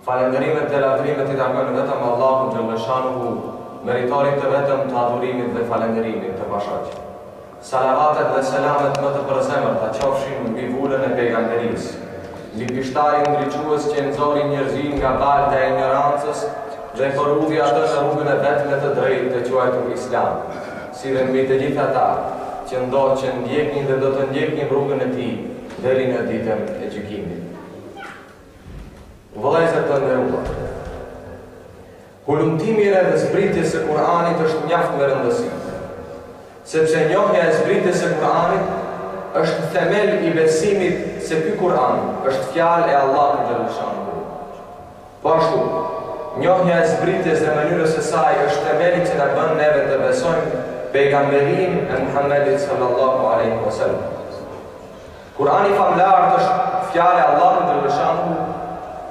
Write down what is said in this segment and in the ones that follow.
Falënderimet dhe lavdrimet I takojnë vetëm Allahut xhallashanuhu, meritorit të vetëm të adhurimit dhe falënderimit të bashkët. Salavatet dhe selamet më të përzemërta qofshin mbi vullën e pejgamberisë, mbi pishtarin ndriçues që nxori njerëzin nga balët e ignorancës dhe përudhi atë në rrugën e vetme të drejtë të quajtur Islam, si dhe mbi të gjithë ata që ndjekin dhe do të ndjekin rrugën e tij deri në ditën e gjykimit. Vëllezër të nderuar, hulumtimi dhe zbritjes së Kur'anit është mjaft me rëndësi, sepse njohja e zbritjes së Kur'anit është themel I besimit se ky Kur'an është fjalë e Allahut xhallashanuhu. Po ashtu, njohja e zbritjes dhe mënyrës së saj është themeli që na bën neve të besojmë pejgamberin e Muhammedit sallallahu alaihi wasallam. Kur'ani famlar është fjalë e Allahut xhallashanuhu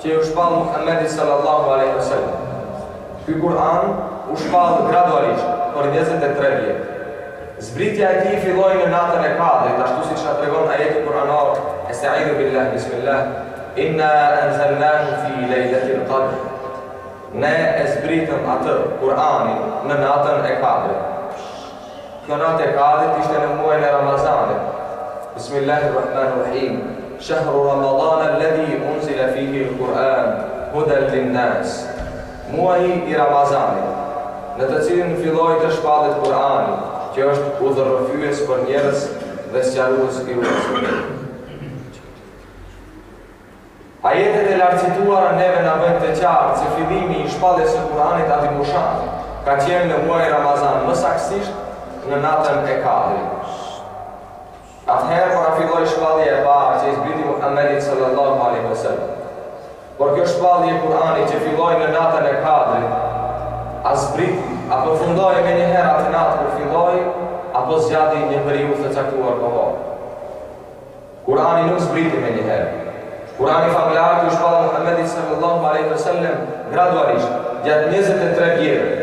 që u shpall Muhammedit sallallahu alaihi wasallam. Ky Kur'an u shpall gradualisht për 23 vjet. Zbritja e tij filloi në natën e Kadrit, ashtu siç na tregon ajeti kuranor, Estaizu billah, bismillah, inna anzalnahu fi lejlatil qadr. Ne e zbritëm atë Kur'anin në natën e Kadrit. Kjo natë e Kadrit ishte në muajin e Ramazanit. Bismillahirrahmanirrahim. شهر رمضان الذي أنزل فيه القرآن هدى للناس. Muaji I Ramazanit, në të cilin filloi të shpallet Kur'ani, që është udhërrëfyes për njerëz dhe sqarues I rrugës. Ajetet e lartëcituara neve na bëjnë të qartë se fillimi I shpalljes së Kur'anit aty Mushan ka qenë në muajin Ramazan, më saktësisht në natën e Kadrit. Atëherë para filloi shpallja e parë që I zbriti Muhammedit sallallahu alaihi wasallam. Por kjo shpallje e Kur'anit që filloi në natën e Kadrit, a zbriti apo fundoi me një herë atë natë kur filloi, apo zgjati një periudhë të caktuar kohore. Kur'ani nuk zbriti me një herë. Kur'ani famlar që shpall Muhammedit sallallahu alaihi wasallam gradualisht gjatë 23 vjetëve,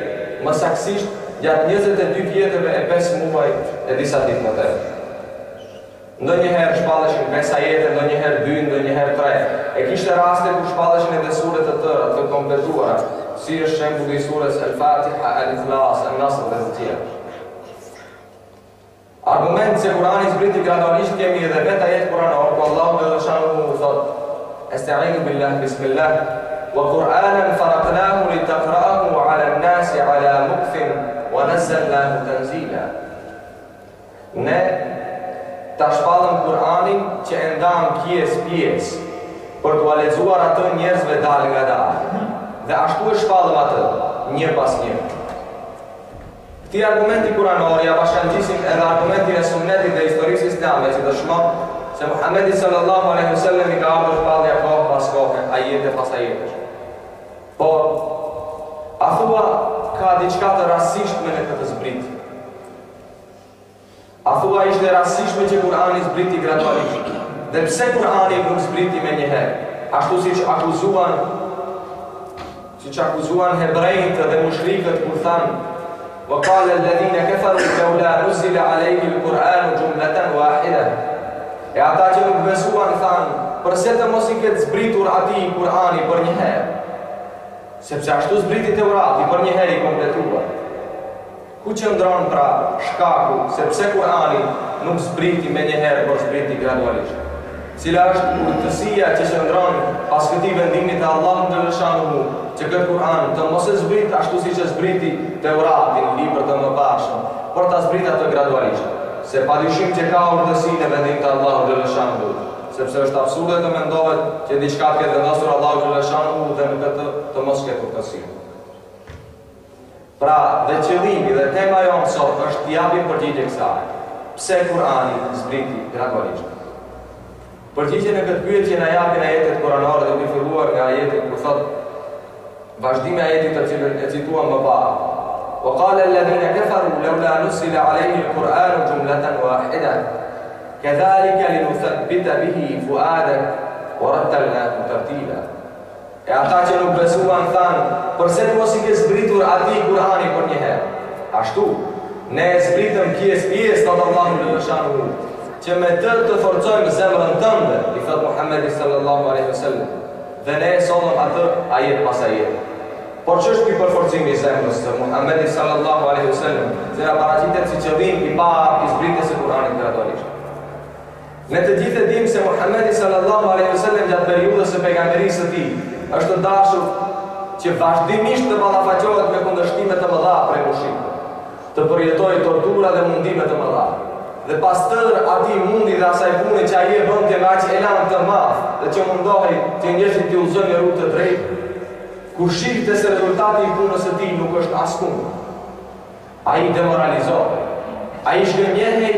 më saktësisht gjatë 22 vjetëve e 5 muaj e disa ditë më tepër. Ndonjëherë shpalleshin 5 ajete, ndonjëherë 2, ndonjëherë 3. E kishte raste ku shpalleshin edhe sure të tëra, të kompletuara, si është shembulli I surës Al-Fatiha, Al-Ikhlas, An-Nasr dhe të tjera. Argument se Kur'ani zbriti gradualisht kemi edhe vetë ajet kuranor, ku Allahu xhallashanuhu thot: Estaizu billah, bismillah, wa Qur'anan faraqnahu litaqra'ahu 'ala an-nasi 'ala mukthin wa nazzalnahu tanzila. Ne ta shpallëm Kur'anin që e ndam pjesë për t'u lexuar atë njerëzve dalë nga dalë. Dhe ashtu e shpallëm atë, një pas një. Këti argumenti kuranor ja bashkangjisim edhe argumentin e sunnetit dhe historisë islame që dëshmon se Muhammedi sallallahu alaihi wasallam I ka ardhur shpallja kohë pas kohë, ajete pas ajetesh. Por, a thua ka diçka të rastësishme në këtë zbritje? A thua ishte rastësishme që Kur'ani zbriti gradualisht? Dhe pse Kur'ani nuk zbriti me një herë? Ashtu siç akuzuan hebrejt dhe mushrikët kur thanë: "Wa qala alladhina kafaru lawla nuzila alayhi al-Qur'anu jumlatan wahida." E ata që nuk besuan thanë: "Përse të mos I ketë zbritur atij Kur'ani për një herë?" Sepse ashtu zbriti Teurati për një herë I kompletuar. Ku qëndron pra shkaku se pse Kur'ani nuk zbriti me një herë, por zbriti gradualisht? Cila është urtësia që qëndron pas këtij vendimi të Allahut xhallashanuhu që këtë Kur'an të mos e zbrit ashtu siç e zbriti Teuratin, libër të mëparshëm, por ta zbrit atë gradualisht? Se padyshim që ka urtësi në vendim të Allahut xhallashanuhu, sepse është absurde të mendohet që diçka ka vendosur Allahu xhallashanuhu dhe në këtë të mos ketë urtësi. Pra, dhe qëllimi dhe tema jonë sot është t'i japim përgjigje kësaj. Pse Kur'ani zbriti gradualisht? Përgjigje në këtë pyetje na japin ajetet kuranore dhe duke filluar nga ajeti ku thot vazhdimi ajetit të cilën e cituam më parë. Wa qala alladhina kafaru lawla nuzila alayhi al-Qur'anu jumlatan wahida kadhalika linuthabbita bihi fuadak wa rattalnahu tartila. E ata që nuk besuan thanë: "Përse të mos I ke zbritur atij Kur'ani për një herë?" Ashtu, ne e zbritëm pjesë të Allahu xhallashanuhu, që me të forcojmë zemrën tënde, I thot Muhammedi sallallahu alaihi wasallam. dhe ne e solëm atë ajet pas ajet. Por që është ky përforcimi i zemrës të Muhammedi sallallahu alaihi wasallam, se na paraqitet si qëllim i parë i zbritjes së Kuranit gradualisht. Ne të gjithë dimë se Muhammedi sallallahu alaihi wasallam gjatë periudhës së pejgamberisë së tij është dashur që vazhdimisht të ballafaqohet me kundërshtime të mëdha prej mushrikëve, të përjetojë tortura dhe mundime të mëdha. Dhe pas tërë ati mundi dhe asaj pune që ai e bënte me aq elan të madh dhe që mundohej që njerëzit t'i udhëzojnë në rrugë të drejtë, kur shihte se rezultati i punës së tij nuk është askund, ai demoralizohej, ai zhgënjehej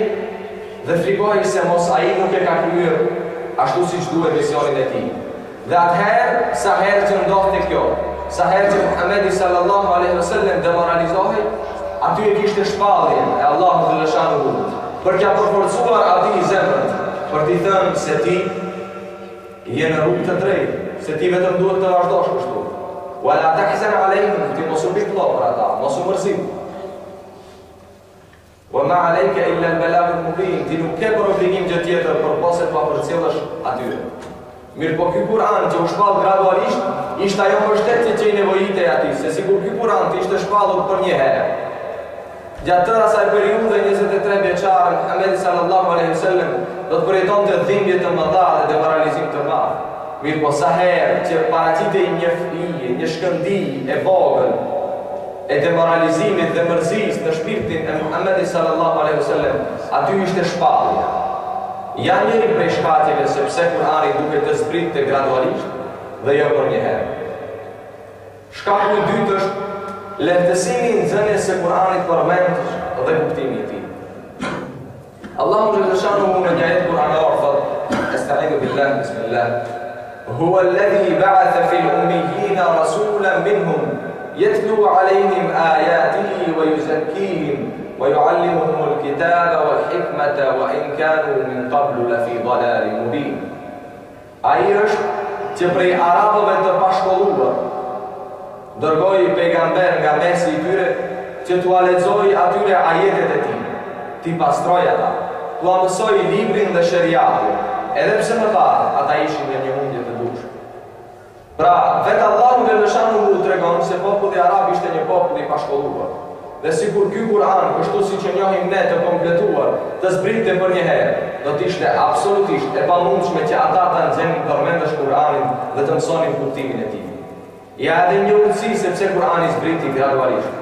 dhe frikohej se mos ai nuk e ka kryer ashtu siç duhet misionin e tij. Dhe atëherë, sa herë që ndodhte kjo, sa herë që Muhamedi sallallahu alaihi wasallam demoralizohej, aty e kishte shpalljen e Allahut dhe Lëshanuhu për t'ia përforcuar atij zemrën, për t'i thënë se ti je në rrugë të drejtë, se ti vetëm duhet të vazhdosh kështu. Wala tahzan alayhim, ti mos u bitullo për ata, mos u mërzit. Wa ma alayka illa al-balagh al-mubin, ti nuk ke për obligim gjë tjetër përposa të përcjellësh atyre. Mirë po ky Kur'an që u shpall gradualisht, ishte ajo mbështetje që i nevojitej atij, se sikur ky Kur'an të ishte shpallur për një herë. Gjatë tërë asaj periudhe 23 vjeçar, Muhamedi sallallahu alaihi wasallam do të përjetonte dhimbje të mëdha dhe demoralizim të madh. Mirë po sa herë që paraqitej një fije, një shkëndij e vogël e demoralizimit dhe mërzisë në shpirtin e Muhamedit sallallahu alaihi wasallam, aty ishte shpallja. Ja njëri prej shkaqeve sepse Kur'ani duhet të zbritte gradualisht dhe jo për një herë. Shkaku i dytë është lehtësimi në nxënjes së Kur'anit për mend dhe kuptimi i tij. Allahu Jalla në një ajet kuranor thotë: "Estaizu billah, bismillah. Huwa alladhi ba'atha fil ummiyina rasulan minhum yatlu 'alayhim ayatihi wa yuzakkihim wa yu'allimuhum al-kitaba wal hikmata wa in kanu min qablu la fi dalalin mubin." Ai është që prej arabëve të pashkolluar dërgoi pejgamber nga mesi i tyre që t'ua lexoi atyre ajetet e tij, t'i pastroi ata, t'ua mësoi librin dhe shariatin, edhe pse më parë ata ishin në një mundje të dukshme. Pra, vetë Allahu dhe Lëshanuhu tregon se populli arab ishte një popull i pashkolluar. Dhe sikur ky Kur'an, kështu siç e njohim ne të kompletuar, të zbritte për një herë, do të ishte absolutisht e pamundshme që ata ta nxjerrin përmendesh Kur'anin dhe të mësonin kuptimin e tij. Ja edhe një urtësi sepse Kur'ani zbriti gradualisht.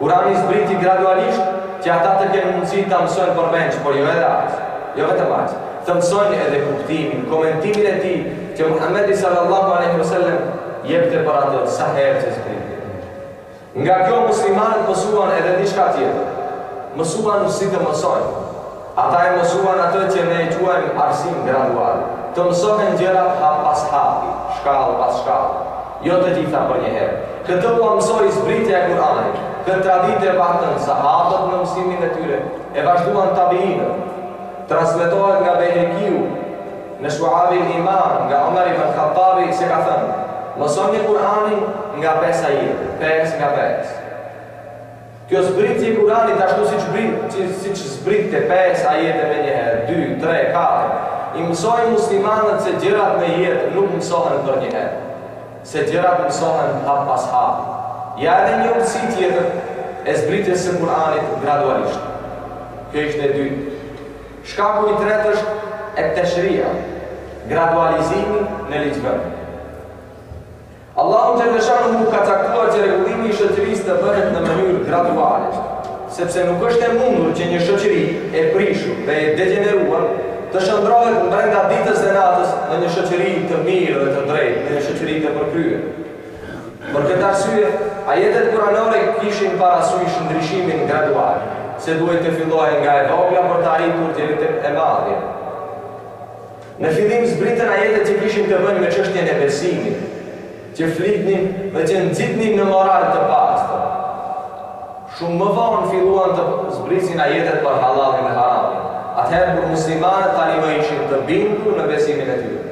Kur'ani zbriti gradualisht që ata të kenë mundësi ta mësojnë përmendsh, por jo edhe aq, jo vetëm aq, të mësojnë edhe kuptimin, komentimin e tij që Muhamedi sallallahu alaihi wasallam jepte për atë sa herë që zbriti. Nga kjo muslimanët mësuan edhe diçka tjetër. Mësuan si të mësojnë. Ata e mësuan atë që ne e quajmë arsim gradual. Të mësohen gjërat hap pas hapi, shkallë pas shkallë. Jo të gjitha për një herë. Këtë u mësoi zbritja e Kur'anit. Këtë traditë e patën sahabët në mësimin e tyre, e vazhduan tabiinët. Transmetohet nga Bejhekiu në Shu'abil Iman, nga Umar ibn Khattabi se ka thënë: mësoni Kur'anin nga 5 ajete, 5 nga 5. Kjo zbritje e Kur'anit ashtu siç zbritte 5 ajete me një herë, 2, 3, 4. I mësojnë muslimanët se gjërat në jetë nuk mësohen për një herë, se gjërat mësohen hap pas hap. Ja edhe një urtësi tjetër e zbritjes së Kur'anit gradualisht. Kjo ishte e dytë. Shkaku i tretë është et-tashri'a, gradualizimi në ligjvënë. Allahu Gjellëshanuhu ka caktuar që rregullimi i shoqërisë të bëhet në mënyrë graduale, sepse nuk është e mundur që një shoqëri e prishur dhe e degeneruar të shndrohet brenda ditës dhe natës në një shoqëri të mirë dhe të drejtë, në një shoqëri të përkryer. Për këtë arsye, ajetet kuranore kishin parasysh ndryshimin gradual, se duhet të fillohej nga e vogla për të arritur deri tek e madhja. Në fillim zbritën ajetet që kishin të bëjnë me çështjen e besimit, që flitnin dhe që nxitnin në moral të pastër. Shumë më vonë filluan të zbrisin ajetet për halalin dhe haramin. Atëherë kur muslimanët tani më ishin të bindur në besimin e tyre.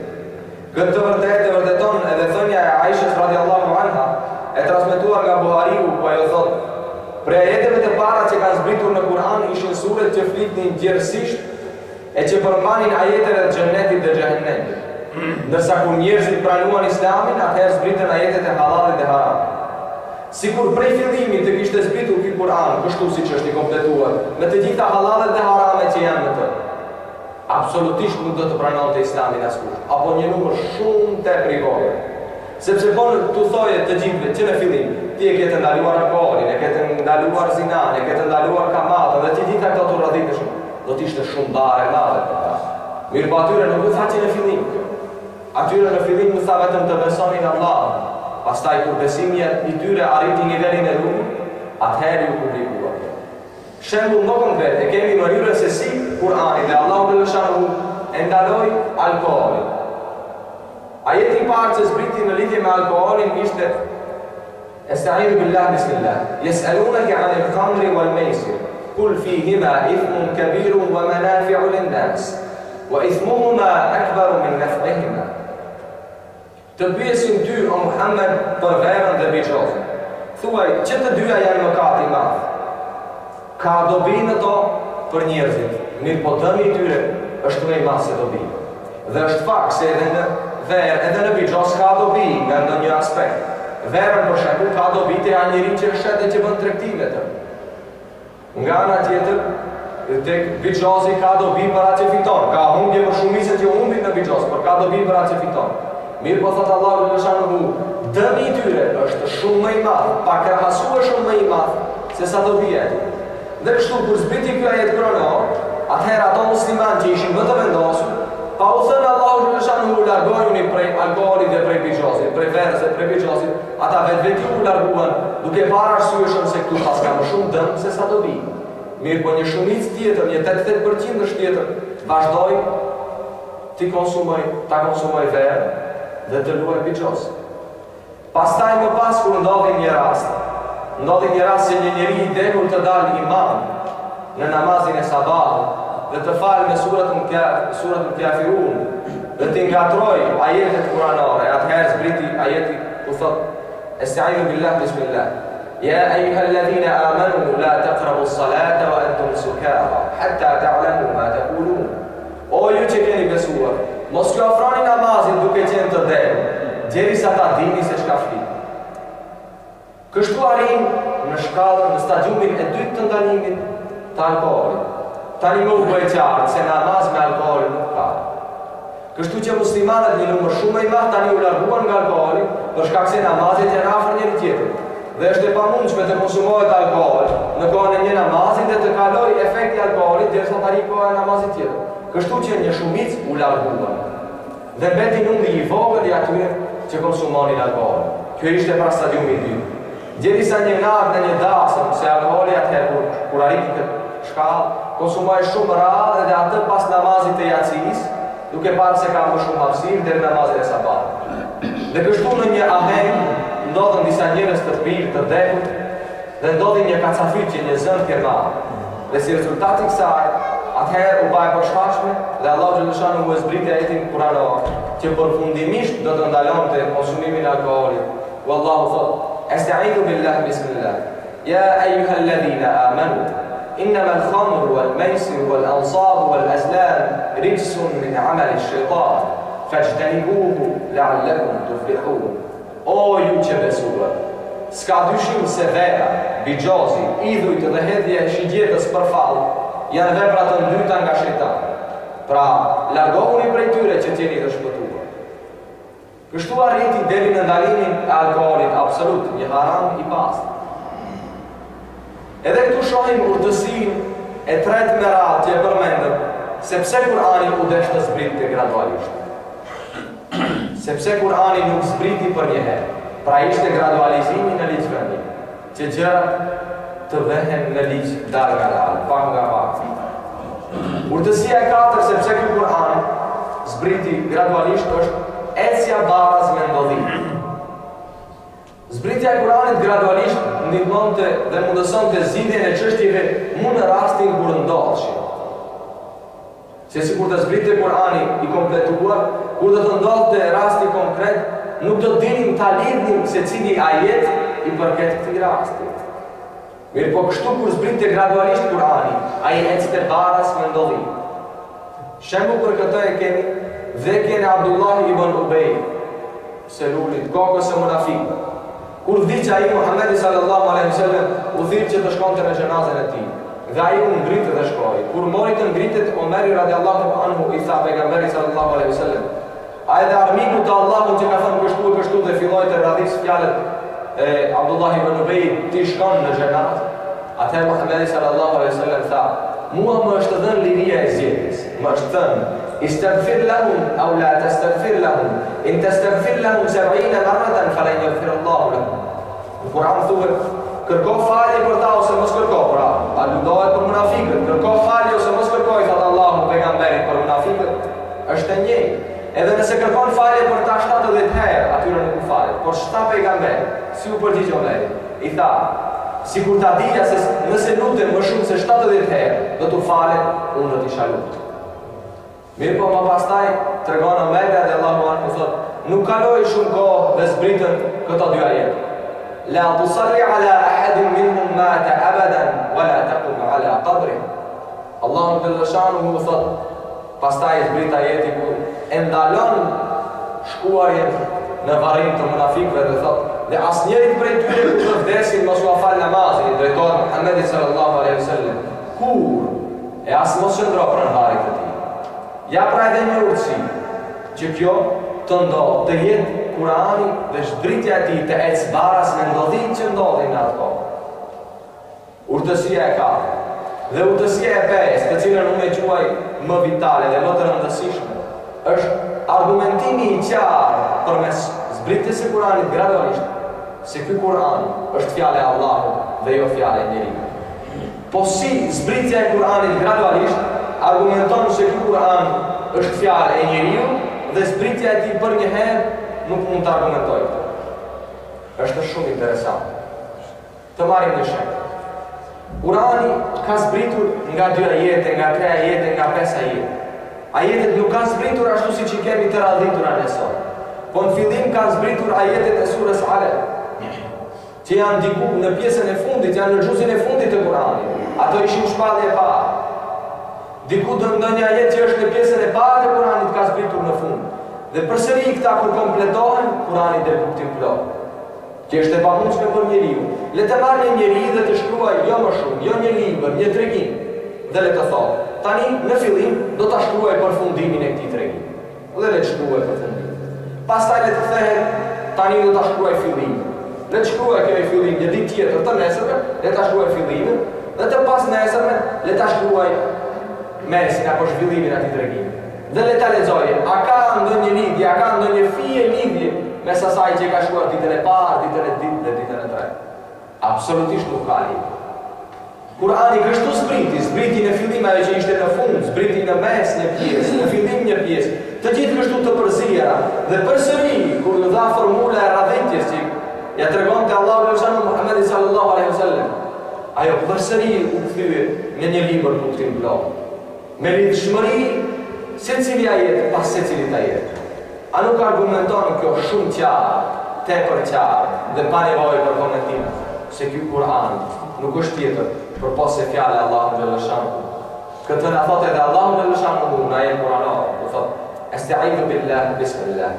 Këtë të vërteton edhe thënia e Aishës radiallahu anha, e transmetuar nga Buhariu, ku ajo thotë: prej ajeteve të para që kanë zbritur në Kur'an ishin suret që flitnin gjerësisht e që përmbanin ajetet e xhennetit dhe xhehenemit. Ndërsa kur njerëzit pranuan Islamin, atëherë zbritën ajetet e halalit dhe haramit. Sikur prej fillimit të kishte zbritur ky Kur'an, kështu siç është i kompletuar, me të gjitha halalet dhe haramet që janë në të, absolutisht nuk do të pranonte Islamin askush, apo një numër shumë tepër i vogël. Sepse po tu thoje të gjithëve që në fillim ti e ke ndaluar alkoolin, e ke ndaluar zinan, e ke ndaluar kamatën dhe ti gjitha këto turraditësh, do të ishte shumë bare madhe për ta. Mirë, po atyre nuk u tha që në fillim. Atyre në fillim u tha vetëm të besonin Allah. Pastaj kur besimi i tyre arriti nivelin e lumit, atëherë u publikua. Shembull më konkret, e kemi mënyrën se si Kur'ani dhe Allahu Gjellëshanu e ndaloi alkoolin. Ajeti i parë që zbriti në lidhje me alkoolin ishte Esta'inu billah bismillah. Yes'alunaka 'anil khamri wal maisir. Qul fihima ithmun kabirun wa manafi'u lin-nas. Wa ithmuhuma akbaru min naf'ihima. Të pyesin ty o Muhammed për verën dhe biçosin. Thuaj, që të dyja janë mëkati i madh. Ka dobi në to për njerëzit, mirë po dëmi i tyre është më i madh se dobi. Dhe është fakt se edhe në verë, edhe në biços ka dobi nga ndonjë aspekt. Verën për shembull ka dobi te njeriu që shet dhe që bën tregtime të. Nga ana tjetër, tek biçosi ka dobi për atë që fiton. Ka humbje për shumicën që humbin në biços, por ka dobi për atë që fiton. Mirë po thotë Allahu Gjellëshanu, dëmi i tyre është shumë më i madh, pa krahasuar shumë më i madh se sa dobia e tyre. Dhe kështu kur zbriti ky ajet kuranor, atëherë ato muslimanë që ishin më të vendosur, pa u thënë Allahu Gjellëshanu largojuni prej alkoolit dhe prej biçosit, prej verës dhe prej biçosit, ata vetveti u larguan duke parë arsyeshëm se këtu pas ka më shumë dëm se sa dobi. Mirë po një shumicë tjetër, një 88% është tjetër, vazhdoi ta konsumoj verë dhe të luaj biços. Pastaj më pas kur ndodhi një rast që një njeri i dehur të dalë imam në namazin e sabahut dhe të falë me suratun Kafirun dhe të ngatroj ajetet kuranore, atëherë zbriti ajeti ku thot Esta'inu billah bismillah. Ya ayyuhalladhina amanu la taqrabu as-salata wa antum sukara hatta ta'lamu ma taqulun. O ju që keni besuar, mos ju afroni namazin duke qenë të dhënë, derisa ta dini se çka flit. Kështu arrin në shkallën, në stadiumin e dytë të ndalimit të alkoolit. Tani më u bë qartë se namaz me alkool nuk ka. Kështu që muslimanët një numër shumë i madh tani u larguan nga alkooli për shkak se namazet janë afër njëri tjetrit. Dhe është e pamundshme të konsumohet alkool në kohën e një namazit dhe të kalojë efekti i alkoolit derisa të arrijë koha e namazit tjetër. Kështu që një shumicë u larguan. Dhe mbeti numri i vogël i atyre që konsumonin alkool. Kjo ishte pra stadiumi i dytë. Derisa një natë në një dasëm se alkooli atëherë kur arriti këtë shkallë, konsumoi shumë rrallë dhe atë pas namazit të yacis, duke parë se ka më shumë hapësirë deri namazit e sabatit. Dhe kështu në një ahen ndodhen disa njerëz të pirë, të dehur, dhe ndodhi një kacafytje, një zënë kerman. Dhe si rezultati i kësaj, atëherë u bë e përshtatshme dhe Allahu Gjellëshanu u zbriti ajetin kuranor që përfundimisht do të ndalonte konsumimin e alkoolit. Wallahu thot: Esta'inu billah bismillah. Ya ayyuhalladhina amanu إنما الخمر والميسر والأنصاب والأزلام رجس من عمل الشيطان فاجتنبوه لعلكم تفلحون. O ju që besuar, s'ka dyshim se vera, bigjozi, idhujt dhe hedhja e shigjetës për fallë janë vepra të ndyta nga shejtani. Pra, largohuni prej tyre që t'jeni të shpëtuar. Kështu arriti deri në ndalimin e alkoolit absolut, një haram i pastër. Edhe këtu shohim urtësinë e tretë me radhë që e përmendëm, sepse Kur'ani u desh të zbritte gradualisht. Sepse Kur'ani nuk zbriti për një herë, pra ishte gradualizimi në ligjvënie, që gjërat të vehen në ligj dal nga dal, pak nga pak. Urtësia e katër, sepse ky Kur'an zbriti gradualisht, është ecja baraz me ndodhim. Zbritja e Kur'anit gradualisht ndihmonte dhe mundësonte zgjidhjen e çështjeve më në rastin kur ndodhshin. Se si kur të zbritte Kur'ani i kompletuar, kur do të ndodhte rasti konkret, nuk do të dinim ta lidhnim se cili ajet i përket këtij rasti. Mirë po kështu kur zbritte gradualisht Kur'ani, ai ecte baraz me ndodhim. Shembull për këtë e kemi vdekjen e Abdullah ibn Ubej, selulit, kokës e munafikëve. Kur vdiq ai Muhamedi sallallahu alaihi wasallam, u thirr që të shkonte në xhenazën e tij. Dhe ai u ngritë dhe shkoi. Kur mori të ngritet, Omeri radiallahu anhu i tha pejgamberit sallallahu alaihi wasallam: "A edhe armiku të Allahut që ka thënë kështu dhe filloi të radhis fjalët e Abdullah ibn Ubej, ti shkon në xhenazë?" Atëherë Muhamedi sallallahu alaihi wasallam tha: "Mua më është dhënë liria e zgjedhjes. Më është thënë: Istaghfir lahum aw la tastaghfir lahum. In tastaghfir lahum 70 marratan falan yaghfir Allahu lahum." Në Kur'an thuhet: kërko falje për ta ose mos kërko, pra, a ludohet për munafikët, kërko falje ose mos kërkoj, thot Allahu pejgamberit për munafikët, është e njëjtë. Edhe nëse kërkon falje për ta 70 herë, atyre nuk u falet, por shta pejgamber, si u përgjigj Omeri, i tha: sikur ta dija se nëse lutem më shumë se 70 herë, do t'u falet, unë do t'isha lutur. Mirë po më pastaj, tregon Omeri radiallahu anhu, thot, nuk kaloi shumë kohë dhe zbritën këto dy ajete. La tusalli ala ahadin minhum mata abadan wala taqum ala qabri. Allahu jalla shanuhu thot, pastaj zbrit ajeti ku e ndalon shkuarjen në varrim të munafikëve dhe thot: dhe asnjëri prej tyre kur të vdesin mos u fal namazin, i drejtohet Muhamedit sallallahu alaihi wasallam. Kur e as mos shndro pranë varrit të tij. Ja pra edhe një urtësi që kjo të ndodhë, të jetë Kurani dhe shbritja e tij të ecë baras me ndodhin që ndodhin në atë kohë. Urtësia e katërt dhe urtësia e pesë, të cilën unë e quaj më vitale dhe më të rëndësishme, është argumentimi i qartë përmes zbritjes së Kuranit gradualisht se ky Kur'an është fjala e Allahut dhe jo fjala e njeriu. Po si zbritja e Kuranit gradualisht argumenton se ky Kur'an është fjala e njeriu dhe zbritja e tij për një herë nuk mund të argumentoj këtë. Është shumë interesant. Të marrim një shembull. Kurani ka zbritur nga 2 ajete, nga 3 ajete, nga 5 ajete. Ajetet nuk kanë zbritur ashtu siç i kemi të radhitura ne sot. Po në fillim kanë zbritur ajetet e surës Alaq, që janë diku në pjesën e fundit, janë në xhuzin e fundit të Kuranit. Ato ishin shpallje e parë. Diku do ndonjë ajet që është në pjesën e parë të Kuranit ka zbritur në fund. Dhe përsëri këta kur kompletohen, Kurani del kuptim plot. Që është e pamundshme për njeriu. Le të marrë një njeri dhe të shkruaj jo më shumë, jo një libër, një tregim. Dhe le të thotë: tani në fillim do ta shkruaj përfundimin e këtij tregimi. Dhe le të shkruaj përfundimin. Pastaj le të kthehet: tani do ta shkruaj fillimin. Le të shkruaj këtë fillim një ditë tjetër të nesërme, le ta shkruaj fillimin, dhe të pas nesërme le ta shkruaj mesin apo zhvillimin e atij tregimi. Dhe le ta lexojë, a ka ndonjë lidhje, a ka ndonjë fije lidhje mes asaj që ka shkruar ditën e parë, ditën e dytë dhe ditën e tretë. Absolutisht nuk ka lidhje. Kurani kështu zbriti në fillim ajo që ishte në fund, zbriti në mes një pjesë, në fillim një pjesë, të gjithë kështu të përzira. Dhe përsëri kur u dha formula e radhëtjes që ja tregonte Allahu subhanahu Muhamedi sallallahu alaihi wasallam, ajo përsëri u kthye në një libër kuptim plot. Me lidhshmëri secili ajet pas secilit ajet. A nuk argumenton kjo shumë qartë, tepër qartë dhe pa nevojë për komentime, se ky Kur'an nuk është tjetër përpos se fjala e Allahut xhallahu shanhu. Këtë na thotë edhe Allahu xhallahu shanhu në ajet kuranore, do thotë: "Estaizu billahi bismillah.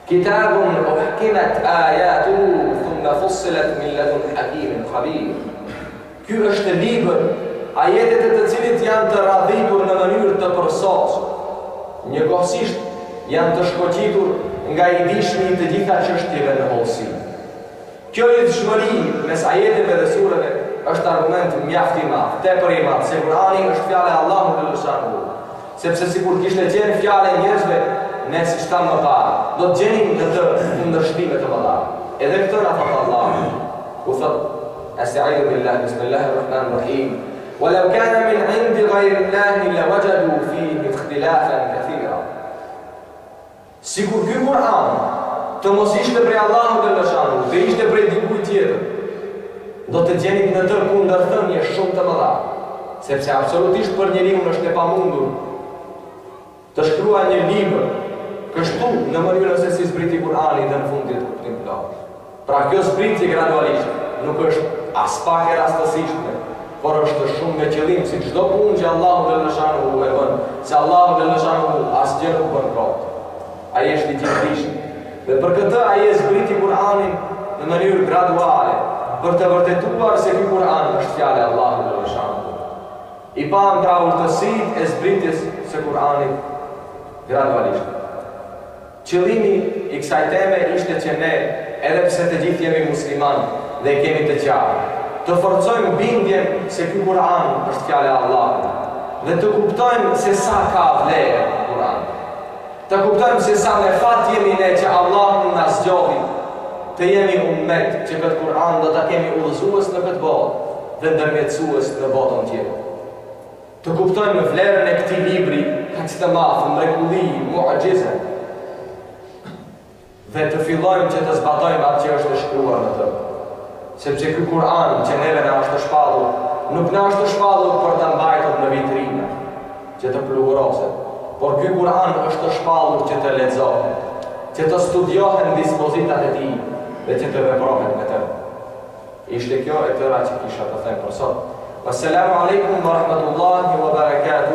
Kitabun uhkimat ayatuhu thumma fussilat min ladun hakimin khabir." Ky është libër ajetet e të cilit janë të radhitur në mënyrë të përsosur. Njëkohësisht janë të shkoqitur nga i dishmi të gjitha çështjeve në hollësi. Kjo lidhshmëri mes ajeteve dhe sureve është argument mjaft i madh, tepër i madh, se Kurani është fjala e Allahut xhallahu shanhu. Sepse sikur kishte qenë fjala e njerëzve, ne siç thamë më parë, do të gjenim në të kundërshtime të mëdha. Edhe këtë na thot Allahu. U thot: "Estaizu billahi bismillahir rahmanir rahim. ولو كان من عند غير الله لوجدوا فيه اختلافا كثيرا." Sikur ky Kur'an të mos ishte prej Allahut xhallahu shanhu, të ishte prej dikujt tjetër, do të gjeni në të kundërthënie shumë të mëdha, sepse absolutisht për njeriu është e pamundur të shkruajë një libër kështu në mënyrën se si zbriti Kur'ani dhe në fundit kuptim plot. Pra kjo zbritje gradualisht nuk është as pak e rastësishme, por është shumë me qëllim, si çdo punë që Allahu xhallahu e bën, se Allahu xhallahu asgjë nuk bën kot. Ai është i gjithdijshëm. Dhe për këtë ai e zbriti Kur'anin në mënyrë graduale, për të vërtetuar se ky Kur'an është fjala e Allahut xhallahu. I pam pra urtësitë e zbritjes së Kur'anit gradualisht. Qëllimi i kësaj teme ishte që ne, edhe pse të gjithë jemi musliman dhe kemi të qartë, të forcojmë bindjen se ky Kur'an është fjala e Allahut dhe të kuptojmë se sa ka vlerë Kur'an. Të kuptojmë se sa me fat jemi ne që Allahu na zgjodhi të jemi ummet që këtë Kur'an do ta kemi udhëzues në këtë botë dhe ndërmjetësues në botën tjetër. Të kuptojmë vlerën e këtij libri, kaq të madh, mrekulli, mu'jize. Dhe të fillojmë që të zbatojmë atë që është shkruar në të. Sepse ky Kur'an që neve na është shpallur, nuk na është shpallur për ta mbajtur në vitrinë, që të pluhuroset, por ky Kur'an është shpallur që të lexohet, që të studiohen dispozitat e tij dhe që të veprohet me të. Ishte kjo e tëra që kisha të them për sot. Wassalamu alaikum wa rahmatullahi wa barakatuh.